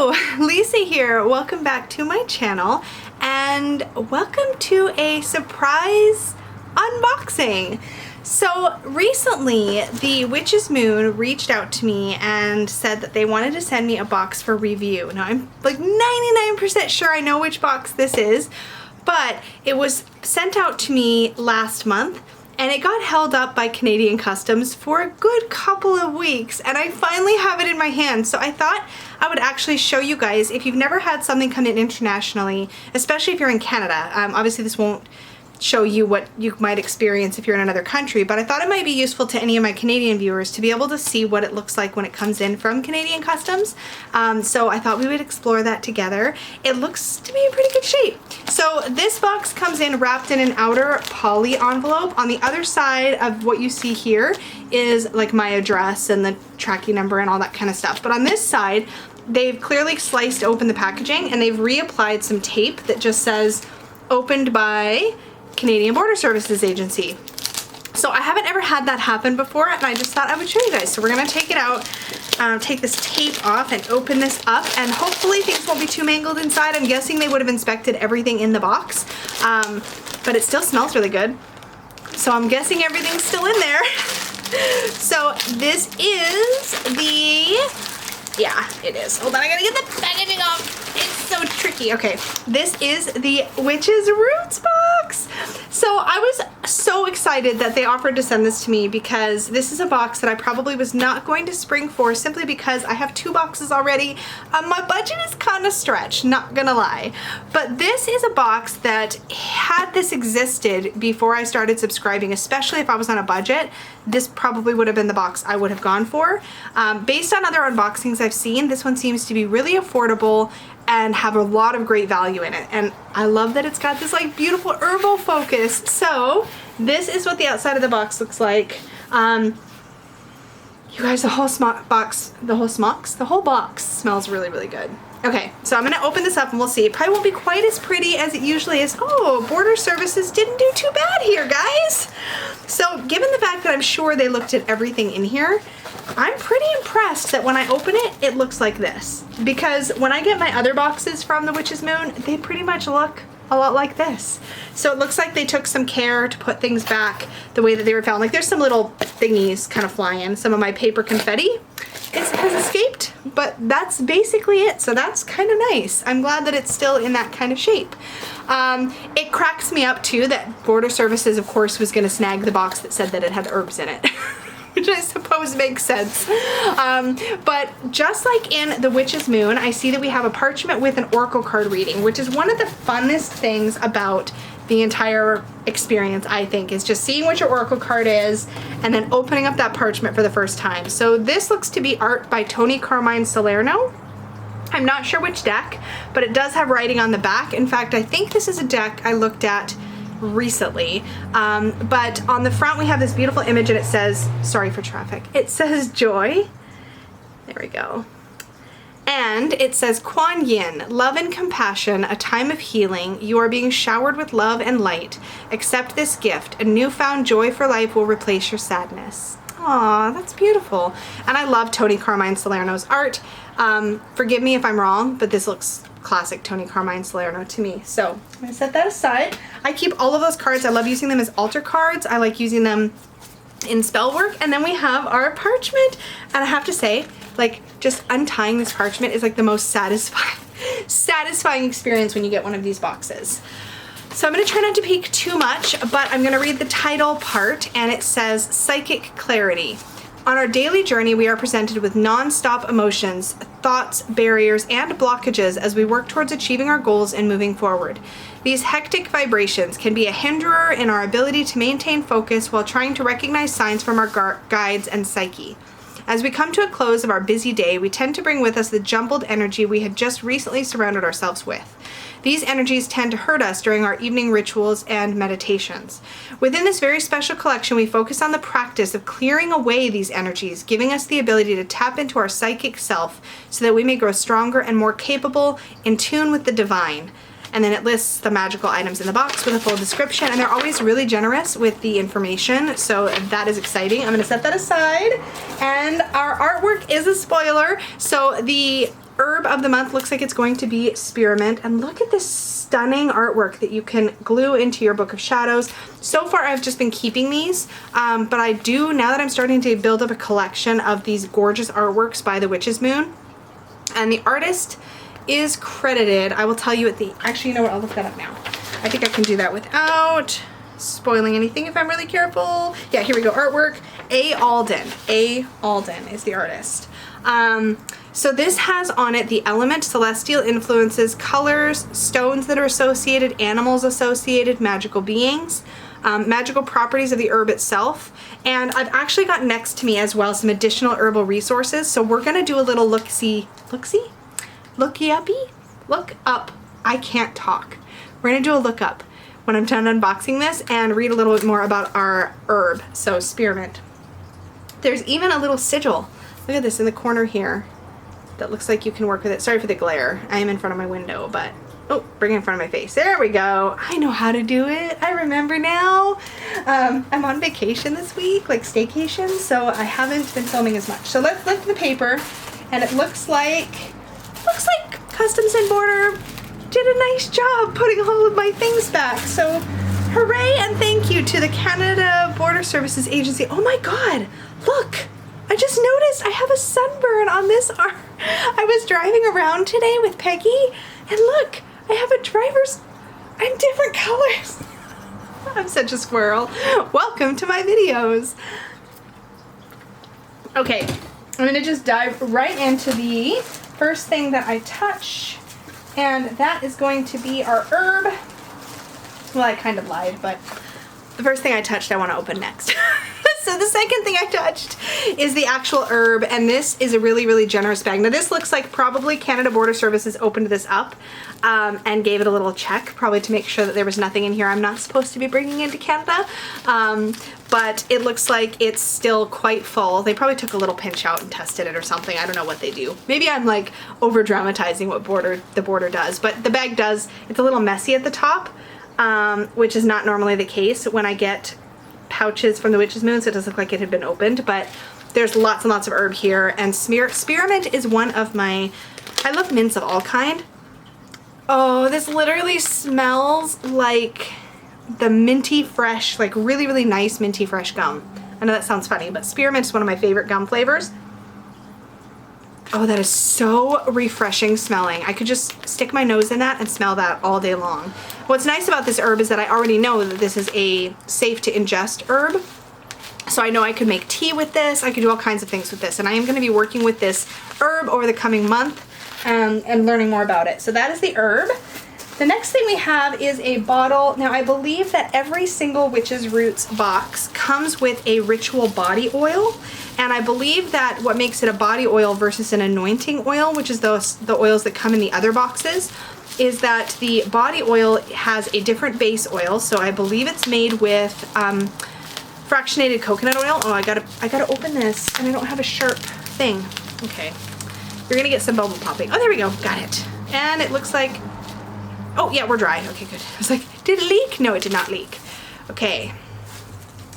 Hello, Lisa here. Welcome back to my channel and welcome to a surprise unboxing. So recently the Witch's Moon reached out to me and said that they wanted to send me a box for review. Now I'm like 99% sure I know which box this is, but it was sent out to me last month and it got held up by Canadian Customs for a good couple of weeks, and I finally have it in my hand. So I thought I would actually show you guys, if you've never had something come in internationally, especially if you're in Canada. Obviously this won't show you what you might experience if you're in another country, but I thought it might be useful to any of my Canadian viewers to be able to see what it looks like when it comes in from Canadian Customs. So I thought we would explore that together. It looks to be in pretty good shape. So this box comes in wrapped in an outer poly envelope. On the other side of what you see here is like my address and the tracking number and all that kind of stuff. But on this side, they've clearly sliced open the packaging and they've reapplied some tape that just says opened by Canadian Border Services Agency. So I haven't ever had that happen before, and I just thought I would show you guys. So we're gonna take it out, take this tape off and open this up, and hopefully things won't be too mangled inside. I'm guessing they would have inspected everything in the box, but it still smells really good. So I'm guessing everything's still in there. So this is yeah, it is. Hold on, I gotta get the packaging off. It's so tricky. Okay, this is the Witch's Roots box. So I was so excited that they offered to send this to me because this is a box that I probably was not going to spring for simply because I have 2 boxes already. My budget is kind of stretched, not gonna lie. But this is a box that, had this existed before I started subscribing, especially if I was on a budget, this probably would have been the box I would have gone for. Based on other unboxings I've seen, this one seems to be really affordable and have a lot of great value in it. And I love that it's got this like beautiful herbal focus. So this is what the outside of the box looks like. You guys, the whole box smells really, really good. Okay, so I'm gonna open this up and we'll see. It probably won't be quite as pretty as it usually is. Oh, Border Services didn't do too bad here, guys. So given the fact that I'm sure they looked at everything in here, I'm pretty impressed that when I open it, it looks like this. Because when I get my other boxes from the Witch's Moon, they pretty much look a lot like this. So it looks like they took some care to put things back the way that they were found. Like there's some little thingies kind of flying. Some of my paper confetti has escaped, but that's basically it. So that's kind of nice. I'm glad that it's still in that kind of shape. It cracks me up too that Border Services, of course, was gonna snag the box that said that it had herbs in it. Which I suppose makes sense. But just like in the Witch's Moon, I see that we have a parchment with an oracle card reading, which is one of the funnest things about the entire experience, I think, is just seeing what your oracle card is and then opening up that parchment for the first time. So this looks to be art by Tony Carmine Salerno. I'm not sure which deck, but it does have writing on the back. In fact, I think this is a deck I looked at recently, but on the front we have this beautiful image and it says, sorry for traffic, it says joy. There we go. And it says Kuan Yin, love and compassion, a time of healing. You are being showered with love and light. Accept this gift. A newfound joy for life will replace your sadness. Aw, that's beautiful. And I love Tony Carmine Salerno's art. Forgive me if I'm wrong, but this looks classic Tony Carmine Salerno to me. So I'm gonna set that aside. I keep all of those cards. I love using them as altar cards. I like using them in spell work. And then we have our parchment. And I have to say, like, just untying this parchment is like the most satisfying experience when you get one of these boxes. So I'm gonna try not to peek too much, but I'm gonna read the title part, and it says Psychic Clarity. On our daily journey, we are presented with non-stop emotions, thoughts, barriers, and blockages as we work towards achieving our goals and moving forward. These hectic vibrations can be a hinderer in our ability to maintain focus while trying to recognize signs from our guides and psyche. As we come to a close of our busy day, we tend to bring with us the jumbled energy we had just recently surrounded ourselves with. These energies tend to hurt us during our evening rituals and meditations. Within this very special collection, we focus on the practice of clearing away these energies, giving us the ability to tap into our psychic self so that we may grow stronger and more capable, in tune with the divine. And then it lists the magical items in the box with a full description, and they're always really generous with the information, so that is exciting. I'm gonna set that aside, and our artwork is a spoiler. So the herb of the month looks like it's going to be spearmint. And look at this stunning artwork that you can glue into your book of shadows. So far I've just been keeping these, but I do, now that I'm starting to build up a collection of these gorgeous artworks by the Witch's Moon. And the artist is credited, I will tell you at the, actually, you know what, I'll look that up now. I think I can do that without spoiling anything if I'm really careful. Yeah, here we go, artwork. A. Alden. A. Alden is the artist. So this has on it the element, celestial influences, colors, stones that are associated, animals associated, magical beings, magical properties of the herb itself. And I've actually got next to me as well some additional herbal resources. So we're gonna do a little look-see, looky-uppy? Look up. I can't talk. We're gonna do a look up when I'm done unboxing this and read a little bit more about our herb, so spearmint. There's even a little sigil. Look at this in the corner here. That looks like you can work with it. Sorry for the glare. I am in front of my window, but, oh, bring it in front of my face. There we go. I know how to do it. I remember now. I'm on vacation this week, like staycation, so I haven't been filming as much. So let's lift the paper, and it looks like Customs and Border did a nice job putting all of my things back. So hooray and thank you to the Canada Border Services Agency. Oh my God, look. I just noticed I have a sunburn on this arm. I was driving around today with Peggy, and look, I have a driver's, I'm different colors. I'm such a squirrel. Welcome to my videos. Okay, I'm gonna just dive right into the first thing that I touch, and that is going to be our herb. Well, I kind of lied, but the first thing I touched I want to open next. So the second thing I touched is the actual herb, and this is a really, really generous bag. Now this looks like probably Canada Border Services opened this up and gave it a little check, probably to make sure that there was nothing in here I'm not supposed to be bringing into Canada. But it looks like it's still quite full. They probably took a little pinch out and tested it or something. I don't know what they do. Maybe I'm like over dramatizing what the border does, but the bag does, it's a little messy at the top, which is not normally the case when I get pouches from the Witch's Moon, so it does look like it had been opened, but there's lots and lots of herb here, and spearmint is one of my, I love mints of all kind. Oh, this literally smells like the minty fresh, like really, really nice minty fresh gum. I know that sounds funny, but spearmint is one of my favorite gum flavors. Oh, that is so refreshing smelling. I could just stick my nose in that and smell that all day long. What's nice about this herb is that I already know that this is a safe to ingest herb. So I know I could make tea with this. I could do all kinds of things with this. And I am going to be working with this herb over the coming month and learning more about it. So that is the herb. The next thing we have is a bottle. Now I believe that every single Witch's Roots box comes with a ritual body oil. And I believe that what makes it a body oil versus an anointing oil, which is the oils that come in the other boxes, is that the body oil has a different base oil. So I believe it's made with fractionated coconut oil. Oh, I gotta open this, and I don't have a sharp thing. Okay, you're gonna get some bubble popping. Oh, there we go, got it. And it looks like, oh yeah, we're dry. Okay, good. I was like, did it leak? No, it did not leak. Okay.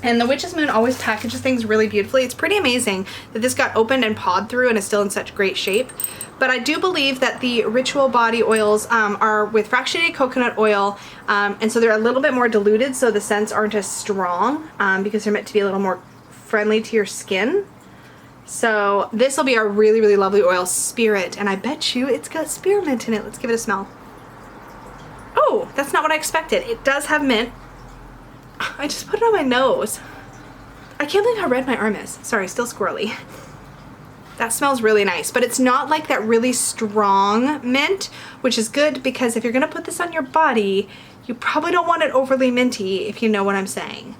And the Witch's Moon always packages things really beautifully. It's pretty amazing that this got opened and pawed through and is still in such great shape. But I do believe that the ritual body oils are with fractionated coconut oil, and so they're a little bit more diluted, so the scents aren't as strong because they're meant to be a little more friendly to your skin. So this will be our really, really lovely oil, Spirit, and I bet you it's got spearmint in it. Let's give it a smell. Oh, that's not what I expected. It does have mint. I just put it on my nose. I can't believe how red my arm is. Sorry, still squirrely. That smells really nice, but it's not like that really strong mint, which is good because if you're gonna put this on your body, you probably don't want it overly minty, if you know what I'm saying.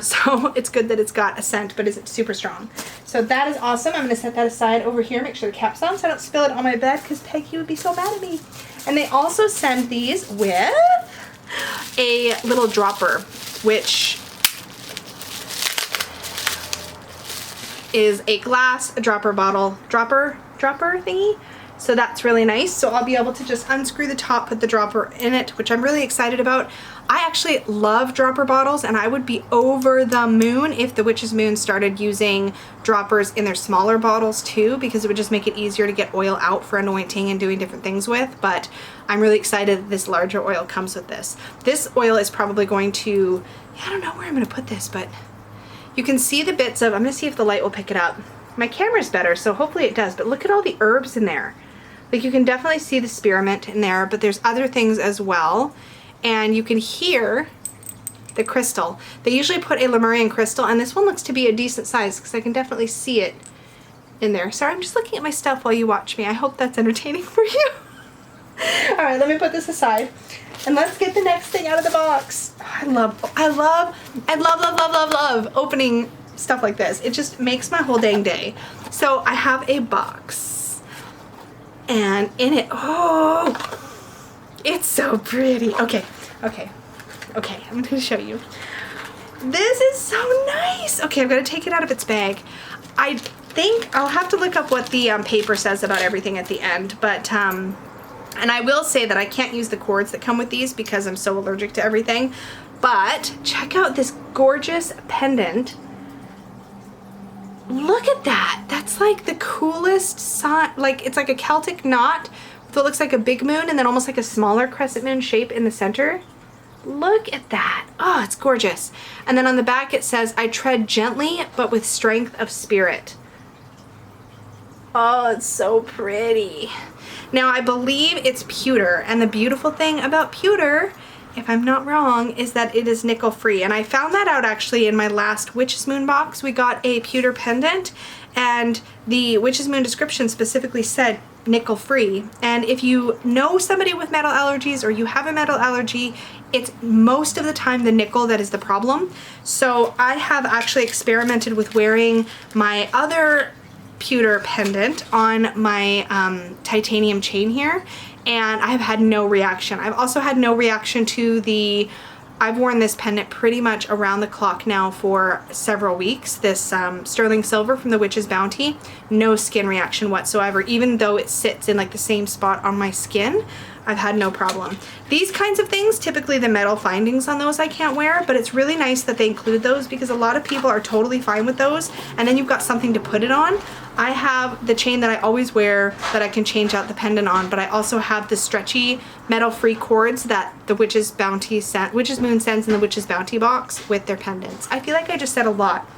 So it's good that it's got a scent, but isn't super strong. So that is awesome. I'm gonna set that aside over here, make sure the cap's on so I don't spill it on my bed because Peggy would be so mad at me. And they also send these with a little dropper, which is a glass dropper bottle, dropper thingy. So that's really nice. So I'll be able to just unscrew the top, put the dropper in it, which I'm really excited about. I actually love dropper bottles, and I would be over the moon if the Witch's Moon started using droppers in their smaller bottles too, because it would just make it easier to get oil out for anointing and doing different things with. But I'm really excited that this larger oil comes with this. This oil is probably going to, I don't know where I'm going to put this, but you can see the bits of, I'm going to see if the light will pick it up. My camera's better, so hopefully it does, but look at all the herbs in there. Like, you can definitely see the spearmint in there, but there's other things as well. And you can hear the crystal. They usually put a Lemurian crystal, and this one looks to be a decent size because I can definitely see it in there. Sorry, I'm just looking at my stuff while you watch me. I hope that's entertaining for you. All right, let me put this aside, and let's get the next thing out of the box. I love opening stuff like this. It just makes my whole dang day. So I have a box, and in it, oh, it's so pretty. Okay, I'm gonna show you. This is so nice. Okay, I'm gonna take it out of its bag. I think I'll have to look up what the paper says about everything at the end, but and I will say that I can't use the cords that come with these because I'm so allergic to everything. But check out this gorgeous pendant. Look at that. That's like the coolest sign. Like, it's like a Celtic knot. So it looks like a big moon and then almost like a smaller crescent moon shape in the center. Look at that. Oh, it's gorgeous. And then on the back it says, I tread gently, but with strength of spirit. Oh, it's so pretty. Now, I believe it's pewter, and the beautiful thing about pewter, if I'm not wrong, is that it is nickel free. And I found that out actually in my last Witch's Moon box. We got a pewter pendant, and the Witch's Moon description specifically said nickel free. And if you know somebody with metal allergies or you have a metal allergy, it's most of the time the nickel that is the problem. So I have actually experimented with wearing my other pewter pendant on my titanium chain here, and I've had no reaction. I've also had no reaction to the, I've worn this pendant pretty much around the clock now for several weeks. This sterling silver from the Witch's Bounty, no skin reaction whatsoever. Even though it sits in like the same spot on my skin, I've had no problem. These kinds of things, typically the metal findings on those I can't wear, but it's really nice that they include those because a lot of people are totally fine with those, and then you've got something to put it on. I have the chain that I always wear that I can change out the pendant on, but I also have the stretchy metal-free cords that the Witch's Moon sends in the Witch's Bounty box with their pendants. I feel like I just said a lot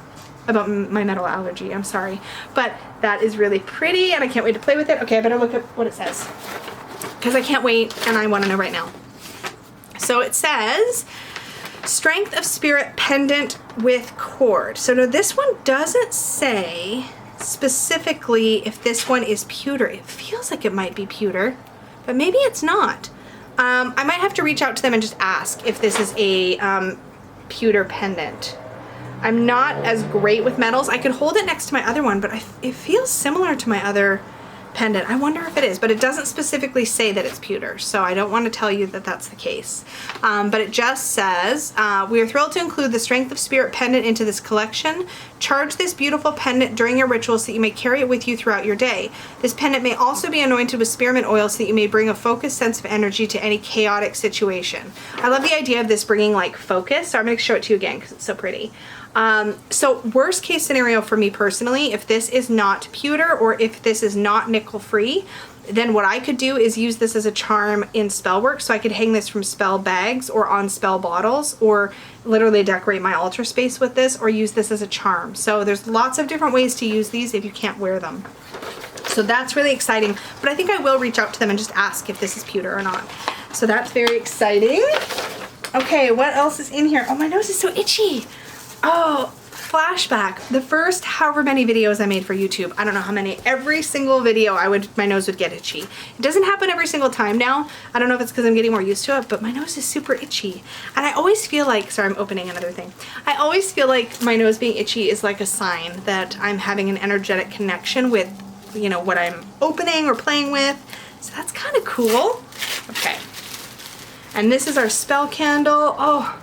about my metal allergy, I'm sorry. But that is really pretty, and I can't wait to play with it. Okay, I better look at what it says, because I can't wait, and I want to know right now. So it says, Strength of Spirit Pendant with Cord. So now this one doesn't say specifically if this one is pewter. It feels like it might be pewter, but maybe it's not. I might have to reach out to them and just ask if this is a pewter pendant. I'm not as great with metals. I could hold it next to my other one, but it feels similar to my other pendant. I wonder if it is, but it doesn't specifically say that it's pewter, so I don't want to tell you that that's the case. But it just says, we are thrilled to include the Strength of Spirit pendant into this collection. Charge this beautiful pendant during your rituals so that you may carry it with you throughout your day. This pendant may also be anointed with spearmint oil so that you may bring a focused sense of energy to any chaotic situation. I love the idea of this bringing like focus, so I'm going to show it to you again because it's so pretty. So worst case scenario for me personally, if this is not pewter or if this is not nickel free, then what I could do is use this as a charm in spell work. So I could hang this from spell bags or on spell bottles, or literally decorate my altar space with this, or use this as a charm. So there's lots of different ways to use these if you can't wear them. So that's really exciting, but I think I will reach out to them and just ask if this is pewter or not. So that's very exciting. Okay, what else is in here? Oh, my nose is so itchy. Oh, flashback. The first however many videos I made for YouTube, I don't know how many, every single video my nose would get itchy. It doesn't happen every single time now. I don't know if it's because I'm getting more used to it, but my nose is super itchy. And I always feel like, sorry, I'm opening another thing. I always feel like my nose being itchy is like a sign that I'm having an energetic connection with, you know, what I'm opening or playing with. So that's kind of cool. Okay. And this is our spell candle. Oh,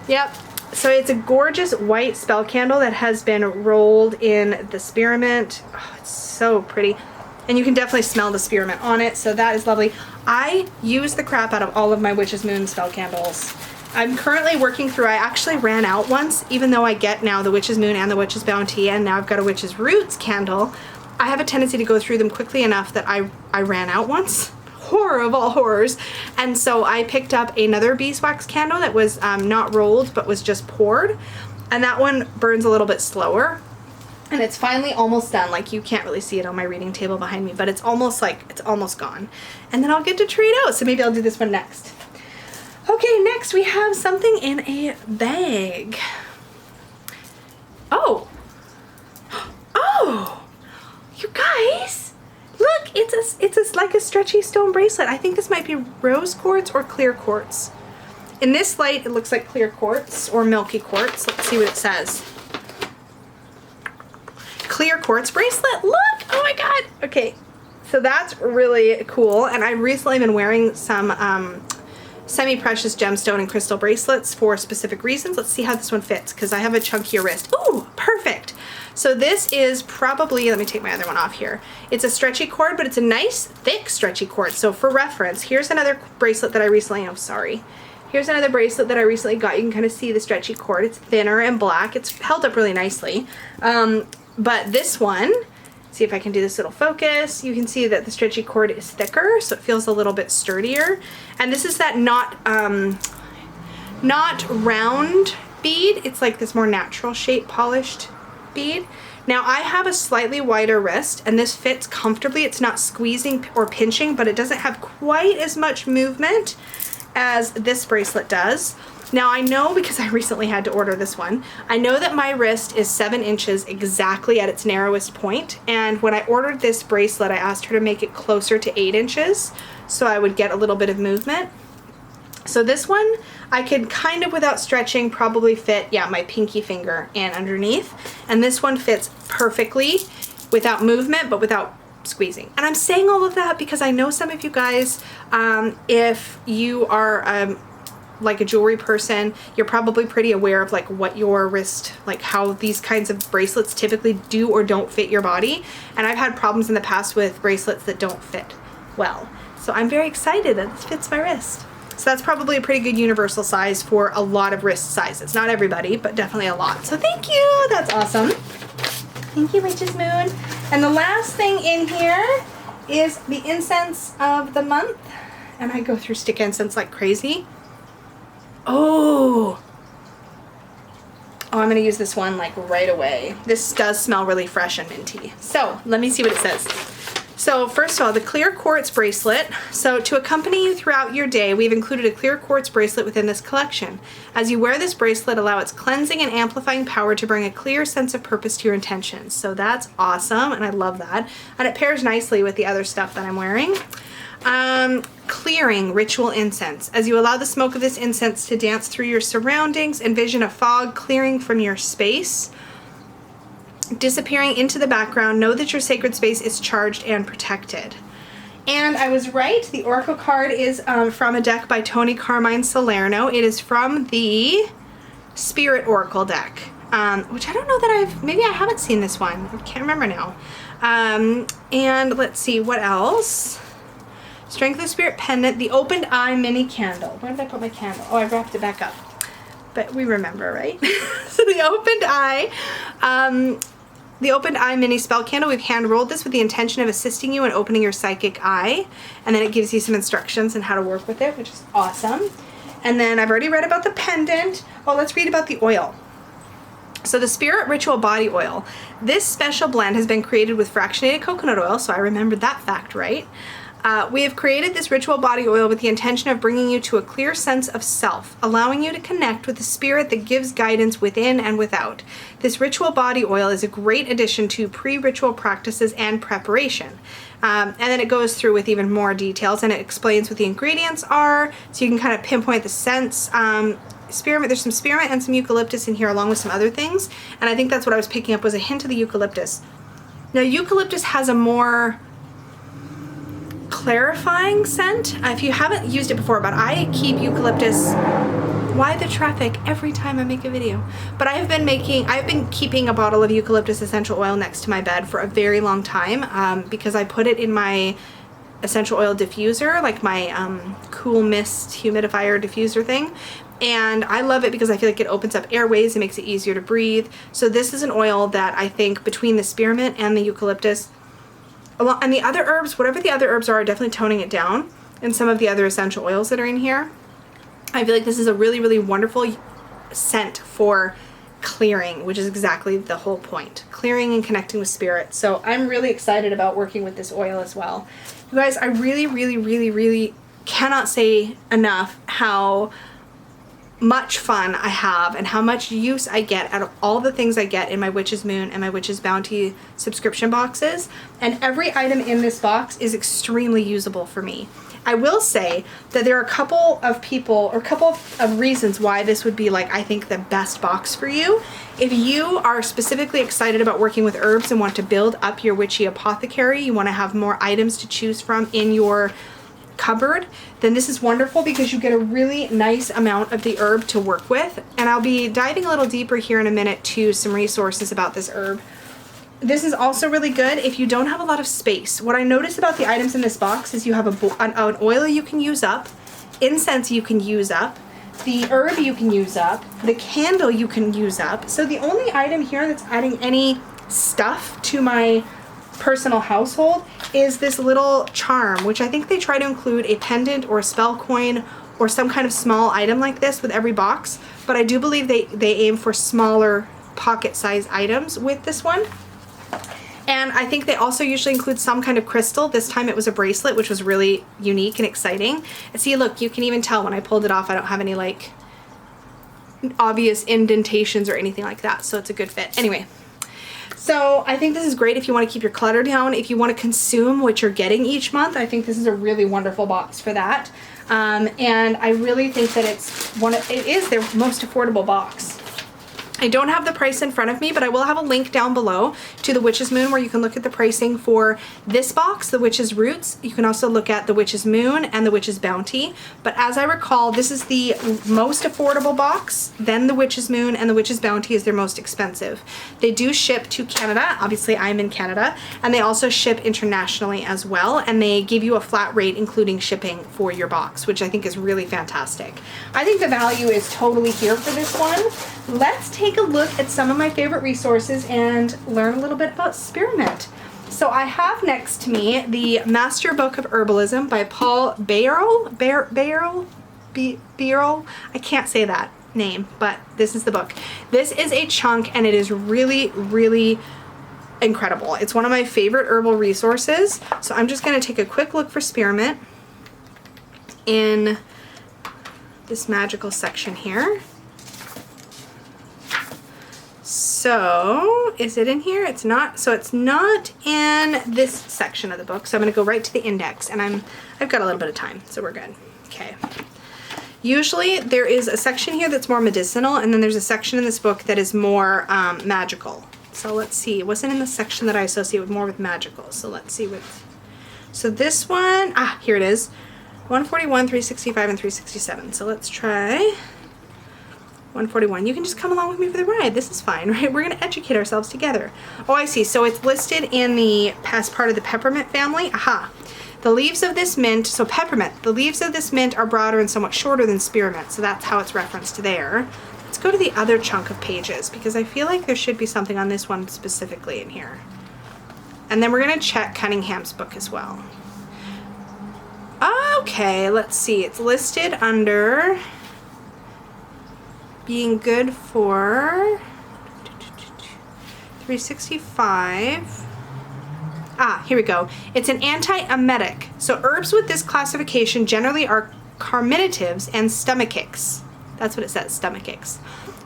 yep. So it's a gorgeous white spell candle that has been rolled in the spearmint. Oh, it's so pretty. And you can definitely smell the spearmint on it, so that is lovely. I use the crap out of all of my Witch's Moon spell candles. I'm currently working through, I actually ran out once, even though I get now the Witch's Moon and the Witch's Bounty, and now I've got a Witch's Roots candle. I have a tendency to go through them quickly enough that I ran out once. Horror of all horrors. And so I picked up another beeswax candle that was not rolled, but was just poured. And that one burns a little bit slower. And it's finally almost done. Like, you can't really see it on my reading table behind me, but it's almost gone. And then I'll get to try it out. So maybe I'll do this one next. Okay, next we have something in a bag. Oh. Oh, you guys, look, it's like a stretchy stone bracelet. I think this might be rose quartz or clear quartz. In this light, it looks like clear quartz or milky quartz. Let's see what it says. Clear quartz bracelet. Look! Oh my god! Okay, so that's really cool. And I've recently been wearing some semi-precious gemstone and crystal bracelets for specific reasons. Let's see how this one fits, because I have a chunkier wrist. Ooh, perfect! So this is probably, let me take my other one off here. It's a stretchy cord, but it's a nice, thick, stretchy cord. So for reference, here's another bracelet that I recently, Here's another bracelet that I recently got. You can kind of see the stretchy cord. It's thinner and black. It's held up really nicely. But this one, see if I can do this little focus. You can see that the stretchy cord is thicker, so it feels a little bit sturdier. And this is that not round bead. It's like this more natural shape polished bead. Now I have a slightly wider wrist, and this fits comfortably. It's not squeezing or pinching, but it doesn't have quite as much movement as this bracelet does. Now I know, because I recently had to order this one, I know that my wrist is 7 inches exactly at its narrowest point, and when I ordered this bracelet I asked her to make it closer to 8 inches so I would get a little bit of movement. So this one I could kind of, without stretching, probably fit, yeah, my pinky finger in underneath, and this one fits perfectly without movement but without squeezing. And I'm saying all of that because I know some of you guys, if you are like a jewelry person, you're probably pretty aware of like what your wrist, like how these kinds of bracelets typically do or don't fit your body. And I've had problems in the past with bracelets that don't fit well. So I'm very excited that this fits my wrist. So that's probably a pretty good universal size for a lot of wrist sizes. Not everybody, but definitely a lot. So thank you, that's awesome. Thank you, Witch's Moon. And the last thing in here is the incense of the month. And I go through stick incense like crazy. Oh, I'm gonna use this one like right away. This does smell really fresh and minty. So let me see what it says. So first of all, the clear quartz bracelet. So to accompany you throughout your day, we've included a clear quartz bracelet within this collection. As you wear this bracelet, allow its cleansing and amplifying power to bring a clear sense of purpose to your intentions. So that's awesome, and I love that. And it pairs nicely with the other stuff that I'm wearing. Clearing ritual incense. As you allow the smoke of this incense to dance through your surroundings, envision a fog clearing from your space, disappearing into the background. Know that your sacred space is charged and protected. And I was right. The Oracle card is from a deck by Tony Carmine Salerno. It is from the Spirit Oracle deck, which I don't know that maybe I haven't seen this one. I can't remember now. And let's see, what else? Strength of Spirit Pendant, the Opened Eye Mini Candle. Where did I put my candle? Oh, I wrapped it back up. But we remember, right? So the Opened Eye Mini Spell Candle, we've hand rolled this with the intention of assisting you in opening your psychic eye. And then it gives you some instructions on how to work with it, which is awesome. And then I've already read about the pendant. Oh, let's read about the oil. So the Spirit Ritual Body Oil. This special blend has been created with fractionated coconut oil, so I remembered that fact right. We have created this ritual body oil with the intention of bringing you to a clear sense of self, allowing you to connect with the spirit that gives guidance within and without. This ritual body oil is a great addition to pre-ritual practices and preparation. And then it goes through with even more details, and it explains what the ingredients are, so you can kind of pinpoint the scents. Spearmint, there's some spearmint and some eucalyptus in here along with some other things, and I think that's what I was picking up, was a hint of the eucalyptus. Now eucalyptus has a more clarifying scent. If you haven't used it before, but I keep eucalyptus Why the traffic every time I make a video? But I've been keeping a bottle of eucalyptus essential oil next to my bed for a very long time because I put it in my essential oil diffuser, like my cool mist humidifier diffuser thing. And I love it because I feel like it opens up airways, it makes it easier to breathe. So this is an oil that I think between the spearmint and the eucalyptus, and the other herbs, whatever the other herbs are definitely toning it down, and some of the other essential oils that are in here, I feel like this is a really, really wonderful scent for clearing, which is exactly the whole point. Clearing and connecting with spirit. So I'm really excited about working with this oil as well. You guys, I really, really, really, really cannot say enough how much fun I have and how much use I get out of all the things I get in my Witch's Moon and my Witch's Bounty subscription boxes. And every item in this box is extremely usable for me. I will say that there are a couple of people or a couple of reasons why this would be, like, I think the best box for you. If you are specifically excited about working with herbs and want to build up your witchy apothecary, you want to have more items to choose from in your cupboard, then this is wonderful because you get a really nice amount of the herb to work with. And I'll be diving a little deeper here in a minute to some resources about this herb. This is also really good if you don't have a lot of space. What I notice about the items in this box is you have an oil you can use up, incense you can use up, the herb you can use up, the candle you can use up. So the only item here that's adding any stuff to my personal household is this little charm, which I think they try to include a pendant or a spell coin or some kind of small item like this with every box. But I do believe they aim for smaller pocket-sized items with this one. And I think they also usually include some kind of crystal. This time it was a bracelet, which was really unique and exciting. And see, look, you can even tell when I pulled it off, I don't have any like obvious indentations or anything like that. So it's a good fit. Anyway, so I think this is great if you want to keep your clutter down. If you want to consume what you're getting each month, I think this is a really wonderful box for that. And I really think that it is their most affordable box. I don't have the price in front of me, but I will have a link down below to the Witch's Moon where you can look at the pricing for this box, the Witch's Roots. You can also look at the Witch's Moon and the Witch's Bounty. But as I recall, this is the most affordable box, then the Witch's Moon, and the Witch's Bounty is their most expensive. They do ship to Canada. Obviously, I'm in Canada. And they also ship internationally as well. And they give you a flat rate, including shipping for your box, which I think is really fantastic. I think the value is totally here for this one. Let's take a look at some of my favorite resources and learn a little bit about spearmint. So I have next to me the Master Book of Herbalism by Paul Bearle. I can't say that name, but this is the book. This is a chunk and it is really, really incredible. It's one of my favorite herbal resources. So I'm just going to take a quick look for spearmint in this magical section here. So, is it in here? It's not. So it's not in this section of the book. So I'm going to go right to the index, and I've got a little bit of time, so we're good. Okay. Usually there is a section here that's more medicinal, and then there's a section in this book that is more magical. So let's see. It wasn't in the section that I associate with more with magical. So let's see what. So this one, here it is. 141, 365, and 367. So let's try 141. You can just come along with me for the ride. This is fine, right? We're going to educate ourselves together. Oh, I see. So it's listed in the past part of the peppermint family. Aha. The leaves of this mint, so peppermint, the leaves of this mint are broader and somewhat shorter than spearmint. So that's how it's referenced there. Let's go to the other chunk of pages because I feel like there should be something on this one specifically in here. And then we're going to check Cunningham's book as well. Okay, let's see. It's listed under being good for 365. Here we go. It's an anti-emetic. So herbs with this classification generally are carminatives and stomach aches. That's what it says, stomach aches.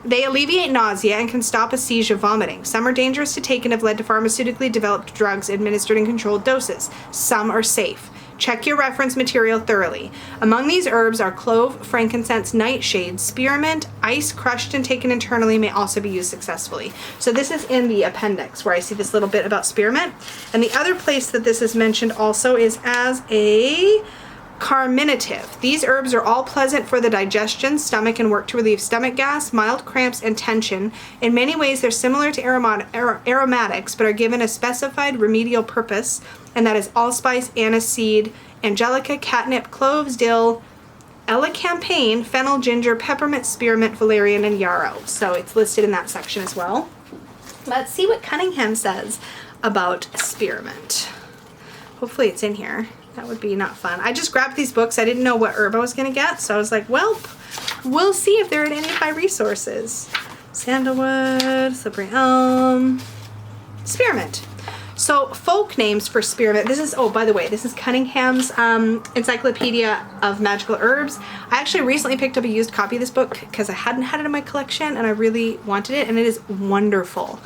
They alleviate nausea and can stop a siege of vomiting. Some are dangerous to take and have led to pharmaceutically developed drugs administered in controlled doses. Some are safe. Check your reference material thoroughly. Among these herbs are clove, frankincense, nightshade, spearmint. Ice crushed and taken internally may also be used successfully. So this is in the appendix where I see this little bit about spearmint. And the other place that this is mentioned also is as a Carminative. These herbs are all pleasant for the digestion, stomach, and work to relieve stomach gas, mild cramps, and tension. In many ways, they're similar to aromatics, but are given a specified remedial purpose, and that is allspice, aniseed, angelica, catnip, cloves, dill, elecampane, fennel, ginger, peppermint, spearmint, valerian, and yarrow. So it's listed in that section as well. Let's see what Cunningham says about spearmint. Hopefully it's in here. That would be not fun. I just grabbed these books. I didn't know what herb I was going to get, so I was like, well, we'll see if they're in any of my resources. Sandalwood, slippery elm, spearmint. So folk names for spearmint. This is, oh, by the way, this is Cunningham's Encyclopedia of Magical Herbs. I actually recently picked up a used copy of this book because I hadn't had it in my collection and I really wanted it, and it is wonderful.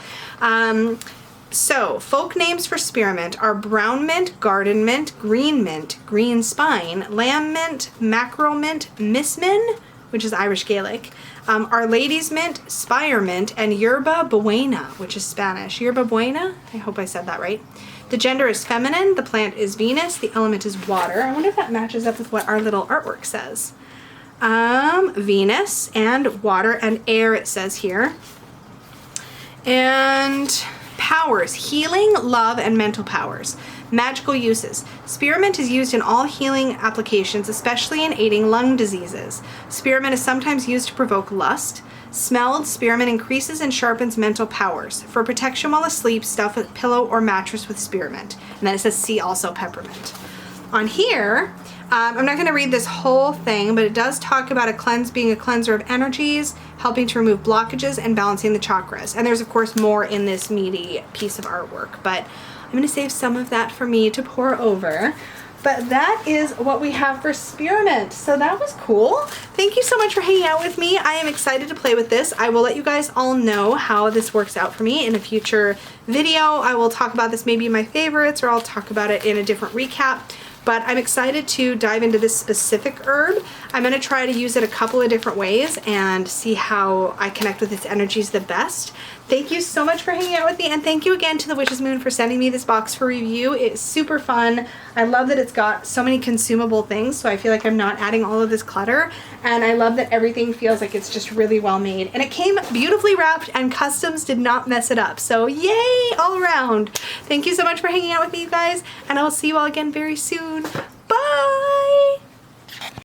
So, folk names for spearmint are brown mint, garden mint, green spine, lamb mint, mackerel mint, missmin, which is Irish Gaelic, Our Lady's mint, spire mint, and yerba buena, which is Spanish. Yerba buena? I hope I said that right. The gender is feminine, the plant is Venus, the element is water. I wonder if that matches up with what our little artwork says. Venus and water and air, it says here. And powers, healing, love, and mental powers. Magical uses. Spearmint is used in all healing applications, especially in aiding lung diseases. Spearmint is sometimes used to provoke lust. Smelled, spearmint increases and sharpens mental powers. For protection while asleep, stuff a pillow or mattress with spearmint. And then it says see also peppermint. On here, I'm not going to read this whole thing, but it does talk about being a cleanser of energies, helping to remove blockages, and balancing the chakras. And there's, of course, more in this meaty piece of artwork, but I'm going to save some of that for me to pour over. But that is what we have for spearmint. So that was cool. Thank you so much for hanging out with me. I am excited to play with this. I will let you guys all know how this works out for me in a future video. I will talk about this maybe in my favorites, or I'll talk about it in a different recap. But I'm excited to dive into this specific herb. I'm going to try to use it a couple of different ways and see how I connect with its energies the best. Thank you so much for hanging out with me, and thank you again to the Witch's Moon for sending me this box for review. It's super fun. I love that it's got so many consumable things, so I feel like I'm not adding all of this clutter, and I love that everything feels like it's just really well made. And it came beautifully wrapped, and Customs did not mess it up, so yay all around. Thank you so much for hanging out with me, you guys, and I will see you all again very soon. Bye!